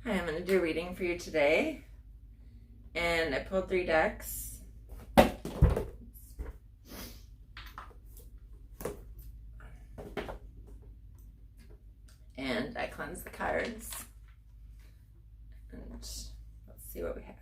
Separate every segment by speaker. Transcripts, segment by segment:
Speaker 1: Hi, I'm going to do a reading for you today. And I pulled 3 decks. And I cleansed the cards. And let's see what we have.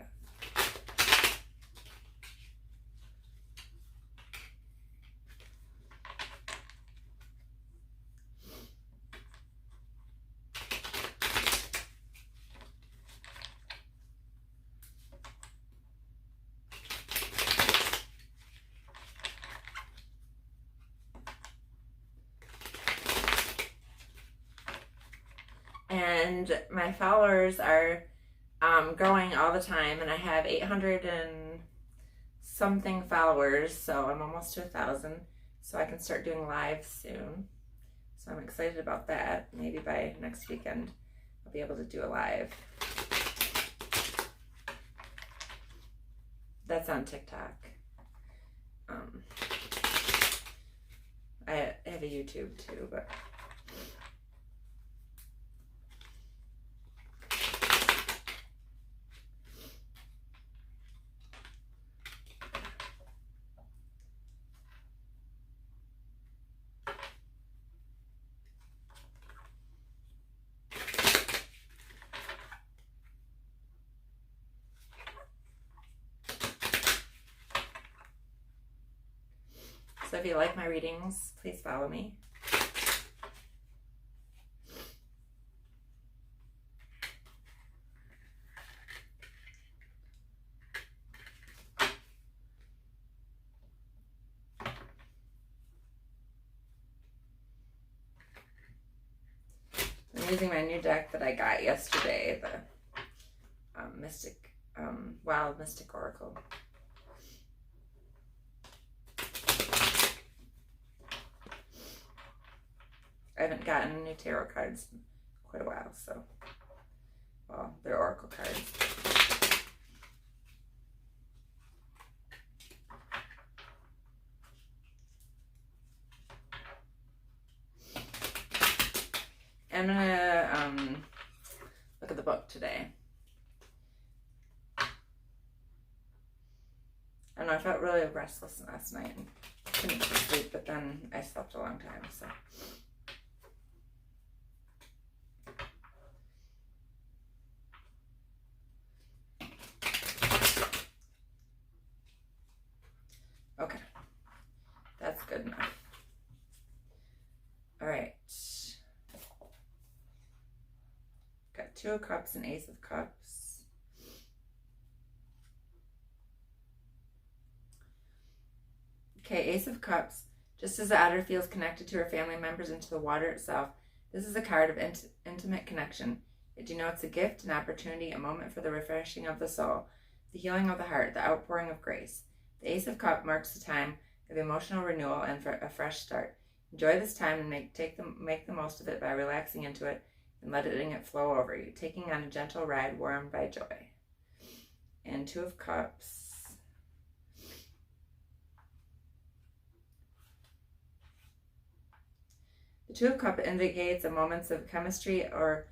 Speaker 1: And my followers are growing all the time, and I have 800 and something followers, so I'm almost to 1,000, so I can start doing live soon. So I'm excited about that. Maybe by next weekend I'll be able to do a live. That's on TikTok. I have a YouTube too, but so if you like my readings, please follow me. I'm using my new deck that I got yesterday, the Wild Mystic Oracle. I haven't gotten new tarot cards in quite a while, so, well, they're oracle cards. I'm gonna look at the book today. I don't know, I felt really restless last night and couldn't sleep, but then I slept a long time, so. Okay, that's good enough. All right. Got 2 of Cups and Ace of Cups. Okay, Ace of Cups. Just as the otter feels connected to her family members and to the water itself, this is a card of intimate connection. It denotes a gift, an opportunity, a moment for the refreshing of the soul, the healing of the heart, the outpouring of grace. The Ace of Cups marks the time of emotional renewal and for a fresh start. Enjoy this time and make the most of it by relaxing into it and letting it flow over you, taking on a gentle ride warmed by joy. And 2 of Cups. The 2 of Cups indicates a moments of chemistry or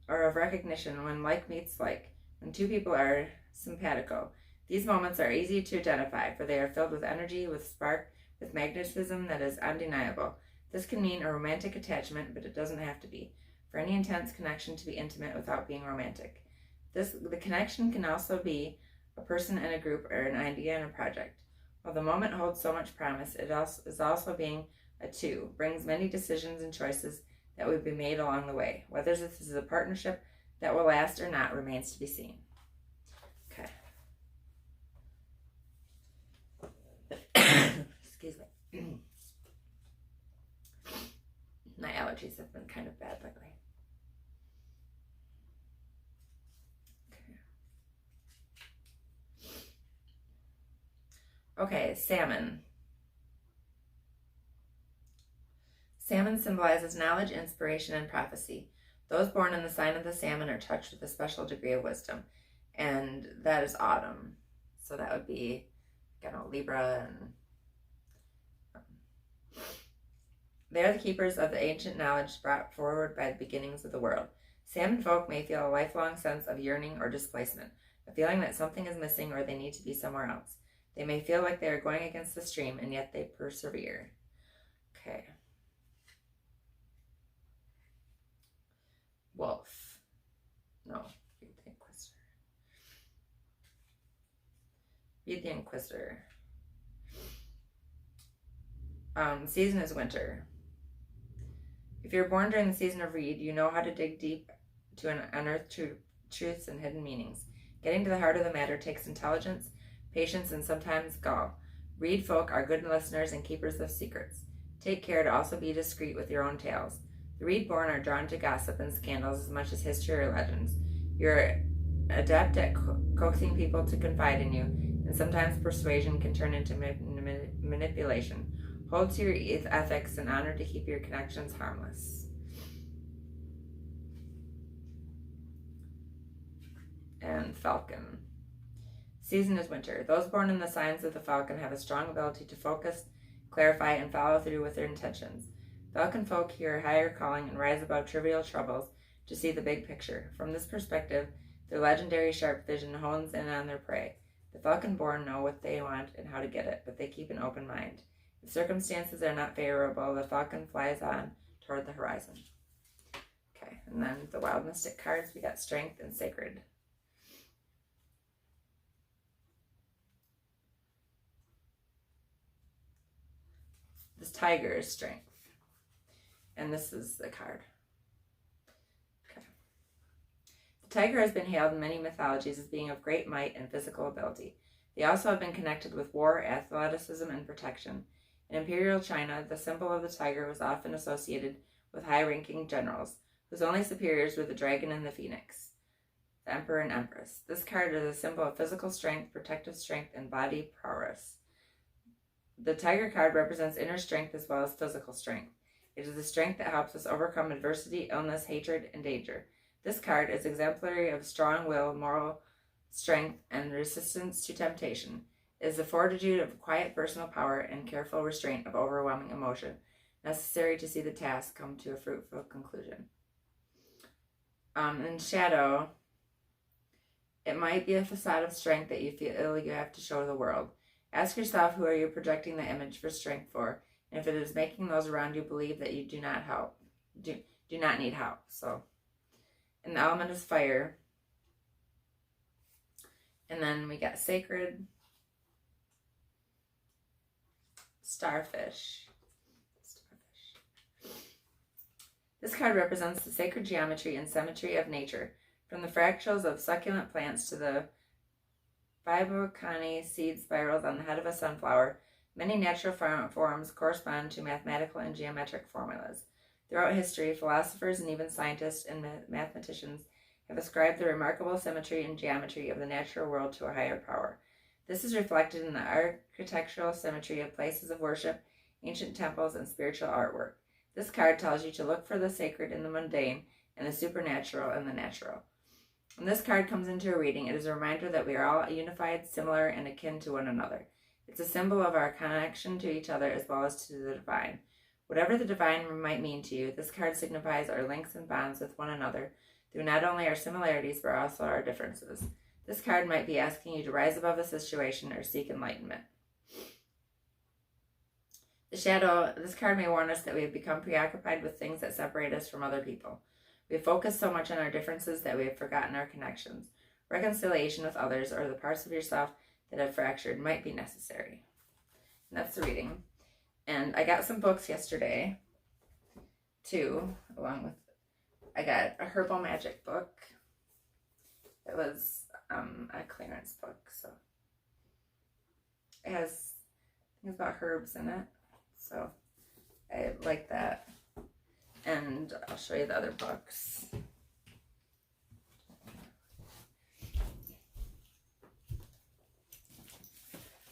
Speaker 1: of recognition when like meets like, when 2 people are simpatico. These moments are easy to identify, for they are filled with energy, with spark, with magnetism that is undeniable. This can mean a romantic attachment, but it doesn't have to be. For any intense connection to be intimate without being romantic. The connection can also be a person and a group or an idea and a project. While the moment holds so much promise, it is also being a 2, brings many decisions and choices that will be made along the way. Whether this is a partnership that will last or not remains to be seen. Okay. Excuse me. My allergies have been kind of bad lately. Okay, salmon. Salmon symbolizes knowledge, inspiration, and prophecy. Those born in the sign of the salmon are touched with a special degree of wisdom. And that is autumn. So that would be, Libra and they are the keepers of the ancient knowledge brought forward by the beginnings of the world. Salmon folk may feel a lifelong sense of yearning or displacement, a feeling that something is missing or they need to be somewhere else. They may feel like they are going against the stream, and yet they persevere. Okay. Wolf. No, read the Inquisitor. Read the Inquisitor. Season is winter. If you're born during the season of reed, you know how to dig deep to unearth truths and hidden meanings. Getting to the heart of the matter takes intelligence, patience, and sometimes gall. Reed folk are good listeners and keepers of secrets. Take care to also be discreet with your own tales. The reed-born are drawn to gossip and scandals as much as history or legends. You're adept at coaxing people to confide in you, and sometimes persuasion can turn into manipulation. Hold to your ethics and honor to keep your connections harmless. And Falcon. Season is winter. Those born in the signs of the Falcon have a strong ability to focus, clarify, and follow through with their intentions. Falcon folk hear a higher calling and rise above trivial troubles to see the big picture. From this perspective, their legendary sharp vision hones in on their prey. The Falcon-born know what they want and how to get it, but they keep an open mind. If circumstances are not favorable, the Falcon flies on toward the horizon. Okay, and then the Wild Mystic cards, we got Strength and Sacred. This tiger is Strength. And this is the card. Okay. The tiger has been hailed in many mythologies as being of great might and physical ability. They also have been connected with war, athleticism, and protection. In Imperial China, the symbol of the tiger was often associated with high-ranking generals, whose only superiors were the dragon and the phoenix, the emperor and empress. This card is a symbol of physical strength, protective strength, and body prowess. The tiger card represents inner strength as well as physical strength. It is the strength that helps us overcome adversity, illness, hatred, and danger. This card is exemplary of strong will, moral strength, and resistance to temptation. It is the fortitude of quiet personal power and careful restraint of overwhelming emotion, necessary to see the task come to a fruitful conclusion. In shadow, it might be a facade of strength that you feel you have to show the world. Ask yourself, who are you projecting the image for strength for? And if it is making those around you believe that you do not need help. So, and the element is fire. And then we got Sacred, Starfish. This card represents the sacred geometry and symmetry of nature, from the fractals of succulent plants to the Fibocani seed spirals on the head of a sunflower. Many natural forms correspond to mathematical and geometric formulas. Throughout history, philosophers and even scientists and mathematicians have ascribed the remarkable symmetry and geometry of the natural world to a higher power. This is reflected in the architectural symmetry of places of worship, ancient temples, and spiritual artwork. This card tells you to look for the sacred in the mundane and the supernatural in the natural. When this card comes into a reading, it is a reminder that we are all unified, similar, and akin to one another. It's a symbol of our connection to each other as well as to the divine. Whatever the divine might mean to you, this card signifies our links and bonds with one another through not only our similarities but also our differences. This card might be asking you to rise above the situation or seek enlightenment. The shadow, this card may warn us that we have become preoccupied with things that separate us from other people. We have focused so much on our differences that we have forgotten our connections. Reconciliation with others or the parts of yourself that have fractured might be necessary. And that's the reading. And I got some books yesterday, too, along with, I got a Herbal Magic book. It was a clearance book, so it has things about herbs in it, so I like that. And I'll show you the other books.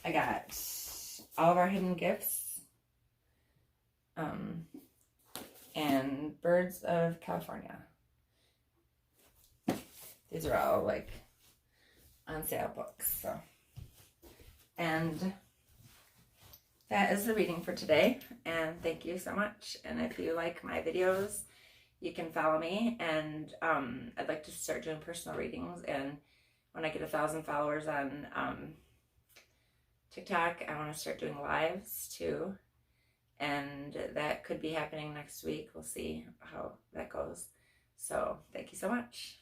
Speaker 1: I got All of Our Hidden Gifts, and Birds of California. These are all like on sale books. So, and that is the reading for today. And thank you so much. And if you like my videos you can follow me, and I'd like to start doing personal readings. And when I get 1,000 followers on TikTok, I want to start doing lives too, and that could be happening next week. We'll see how that goes. So thank you so much.